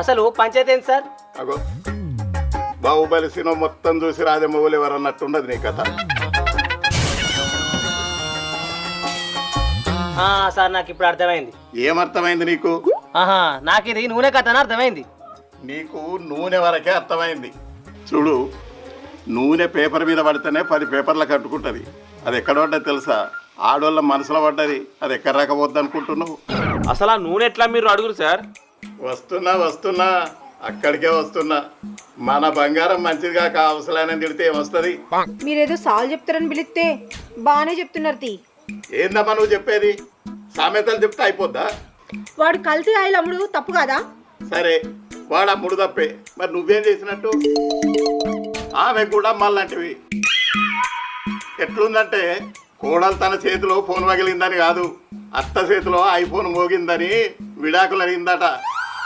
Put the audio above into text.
అసలు పంచాయతీ ఏంటి సార్? అగో బాహుబలి సినిమా మొత్తం చూసి రాజమౌళి ఎవరు అన్నట్టుండదు నీ కథ. సార్ నాకు ఇప్పుడు అర్థమైంది. ఏమర్థమైంది నీకు? నాకు ఇది నూనె కథ అని అర్థమైంది. నీకు నూనె వరకే అర్థమైంది. చూడు, నూనె పేపర్ మీద పడితేనే 10 పేపర్లు కట్టుకుంటుంది. అది ఎక్కడ పడ్డది తెలుసా? ఆడోళ్ళ మనసులో పడ్డది. అది ఎక్కడ రాకపోద్ది అనుకుంటున్నావు? అసలు ఆ నూనె ఎట్లా మీరు అడుగురు సార్? వస్తున్నా అక్కడికే వస్తున్నా. మన బంగారం మంచిదిగా కావసలైన తిడితే ఏమొస్తుంది? మీరేదో సాల్ చెప్తారని పిలిస్తే బాగానే చెప్తున్నారు తీ. ఏందమ్మా నువ్వు చెప్పేది? సామెతలు చెప్తే అయిపోద్దా? వాడు కల్తీ ఆయిల్ అమ్ముడు తప్పు కాదా? సరే, వాడు అమ్ముడు తప్పే, మరి నువ్వేం చేసినట్టు? ఆమె కూడా మళ్ళంటివి. ఎట్లుందంటే కోడలు తన చేతిలో ఫోన్ పగిలిందని కాదు, అత్త చేతిలో ఐఫోన్ మోగిందని విడాకులు అడిగిందట.